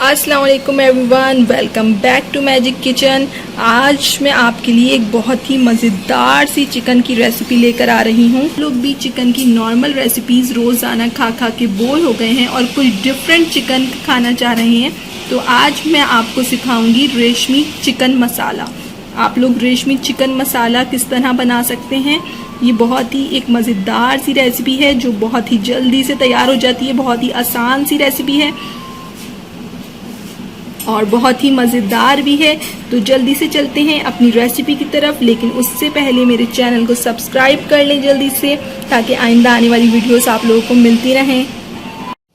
अस्सलाम वालेकुम everyone, welcome back to Magic Kitchen. आज मैं आपके लिए एक बहुत ही मज़ेदार सी चिकन की रेसिपी लेकर आ रही हूँ। लोग भी चिकन की नॉर्मल रेसिपीज़ रोज़ाना खा खा के बोर हो गए हैं और कुछ डिफरेंट चिकन खाना चाह रहे हैं, तो आज मैं आपको सिखाऊंगी रेशमी चिकन मसाला। आप लोग रेशमी चिकन मसाला किस तरह बना सकते हैं। ये बहुत ही एक मज़ेदार सी रेसिपी है जो बहुत ही जल्दी से तैयार हो जाती है। बहुत ही आसान सी रेसिपी है और बहुत ही मज़ेदार भी है। तो जल्दी से चलते हैं अपनी रेसिपी की तरफ, लेकिन उससे पहले मेरे चैनल को सब्सक्राइब कर लें जल्दी से, ताकि आइंदा आने वाली वीडियोस आप लोगों को मिलती रहें।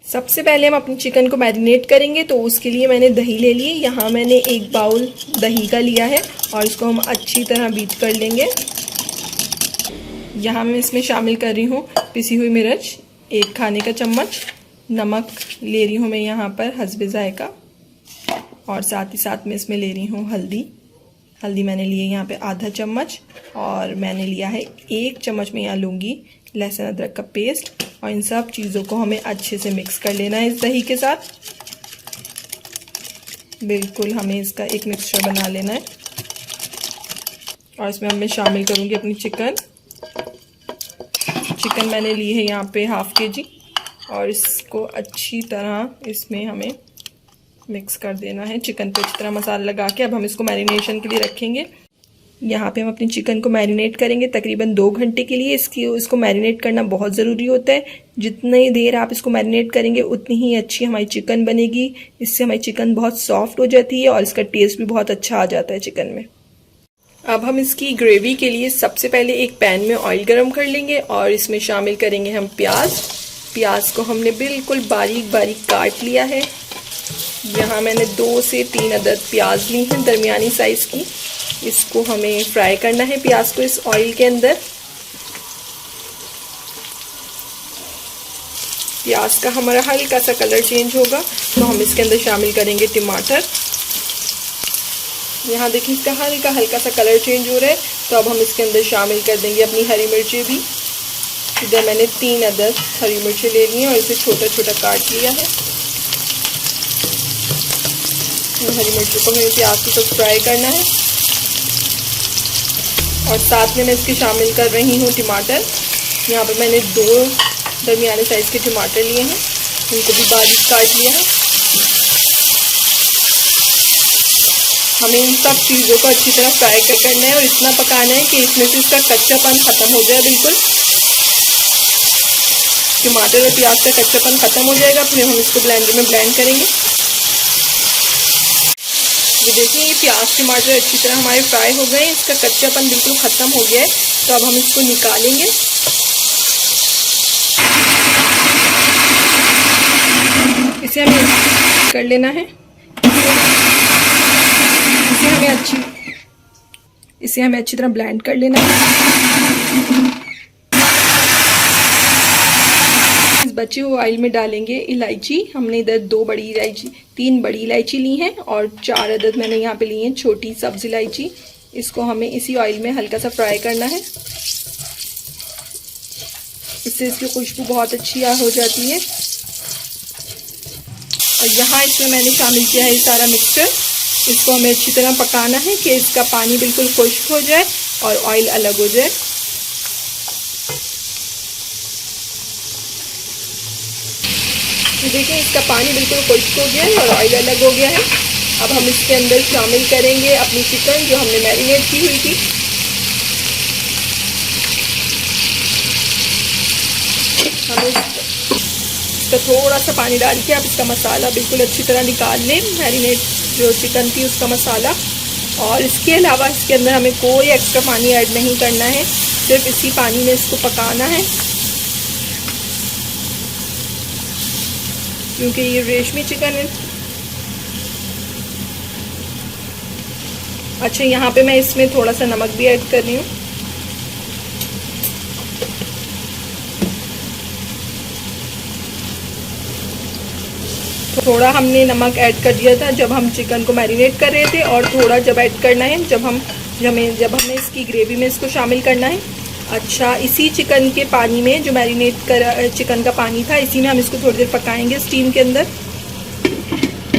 सबसे पहले हम अपनी चिकन को मैरिनेट करेंगे, तो उसके लिए मैंने दही ले ली। यहाँ मैंने 1 बाउल दही का लिया है और इसको हम अच्छी तरह बीट कर लेंगे। यहाँ मैं इसमें शामिल कर रही हूँ पिसी हुई मिर्च 1 खाने का चम्मच, नमक ले रही हूँ मैं यहाँ पर हस्बे जायका, और साथ ही साथ में इसमें ले रही हूँ हल्दी मैंने ली है यहाँ पे आधा चम्मच, और मैंने लिया है 1 चम्मच में यहाँ लूँगी लहसुन अदरक का पेस्ट। और इन सब चीज़ों को हमें अच्छे से मिक्स कर लेना है इस दही के साथ। बिल्कुल हमें इसका एक मिक्सचर बना लेना है। और इसमें मैं शामिल करूँगी अपनी चिकन मैंने ली है यहाँ पे ½ kg, और इसको अच्छी तरह इसमें हमें मिक्स कर देना है। चिकन पे अच्छी तरह मसाला लगा के अब हम इसको मैरिनेशन के लिए रखेंगे। यहाँ पे हम अपनी चिकन को मैरिनेट करेंगे तकरीबन 2 घंटे के लिए। इसको मैरिनेट करना बहुत ज़रूरी होता है। जितनी देर आप इसको मैरिनेट करेंगे उतनी ही अच्छी हमारी चिकन बनेगी। इससे हमारी चिकन बहुत सॉफ्ट हो जाती है और इसका टेस्ट भी बहुत अच्छा आ जाता है चिकन में। अब हम इसकी ग्रेवी के लिए सबसे पहले एक पैन में ऑयल गरम कर लेंगे और इसमें शामिल करेंगे हम प्याज को हमने बिल्कुल बारीक बारीक काट लिया है। यहाँ मैंने 2 से 3 अदद प्याज ली हैं दरमियानी साइज़ की। इसको हमें फ्राई करना है प्याज को इस ऑयल के अंदर। प्याज का हमारा हल्का सा कलर चेंज होगा तो हम इसके अंदर शामिल करेंगे टमाटर। यहाँ देखिए इसका हल्का सा कलर चेंज हो रहा है, तो अब हम इसके अंदर शामिल कर देंगे अपनी हरी मिर्चें भी। इधर मैंने 3 अदद हरी मिर्चें ले ली हैं और इसे छोटा छोटा काट लिया है। हरी मिर्चों को हमें प्याज के साथ फ्राई करना है। और साथ में मैं इसके शामिल कर रही हूँ टमाटर। यहाँ पर मैंने 2 दरमियाने साइज़ के टमाटर लिए हैं, उनको भी बारीक काट लिया है। हमें इन सब चीज़ों को अच्छी तरह फ्राई करना है और इतना पकाना है कि इसमें से इसका कच्चापन ख़त्म हो जाए। बिल्कुल टमाटर और प्याज का कच्चापन ख़त्म हो जाएगा, फिर हम इसको ब्लेंडर में ब्लेंड करेंगे। ये देखिए ये प्याज टमाटर अच्छी तरह हमारे फ्राई हो गए हैं, इसका कच्चापन बिल्कुल ख़त्म हो गया है। तो अब हम इसको निकालेंगे। इसे हमें कर लेना है। इसे हमें अच्छी तरह ब्लेंड कर लेना है। इस बचे हुए ऑयल में डालेंगे इलायची। हमने इधर 3 बड़ी इलायची ली हैं और 4 अदद मैंने यहाँ पे ली हैं छोटी सब्ज़ इलायची। इसको हमें इसी ऑयल में हल्का सा फ्राई करना है। इससे इसकी खुशबू बहुत अच्छी हो जाती है। और यहाँ इसमें मैंने शामिल किया है सारा मिक्सचर। इसको हमें अच्छी तरह पकाना है कि इसका पानी बिल्कुल खुश्क हो जाए और ऑयल अलग हो जाए। देखिए इसका पानी बिल्कुल खुश्क हो गया है और ऑयल अलग हो गया है। अब हम इसके अंदर शामिल करेंगे अपनी चिकन जो हमने मैरिनेट की हुई थी। हम इसका थोड़ा सा पानी डाल के अब इसका मसाला बिल्कुल अच्छी तरह निकाल लें, मैरिनेट जो चिकन थी उसका मसाला। और इसके अलावा इसके अंदर हमें कोई एक्स्ट्रा पानी ऐड नहीं करना है, सिर्फ इसी पानी में इसको पकाना है, क्योंकि ये रेशमी चिकन है। अच्छा यहाँ पे मैं इसमें थोड़ा सा नमक भी ऐड कर रही हूँ। थोड़ा हमने नमक ऐड कर दिया था जब हम चिकन को मैरिनेट कर रहे थे, और थोड़ा जब ऐड करना है जब हमें इसकी ग्रेवी में इसको शामिल करना है। अच्छा इसी चिकन के पानी में जो मैरिनेट कर चिकन का पानी था, इसी में हम इसको थोड़ी देर पकाएंगे स्टीम के अंदर,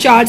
4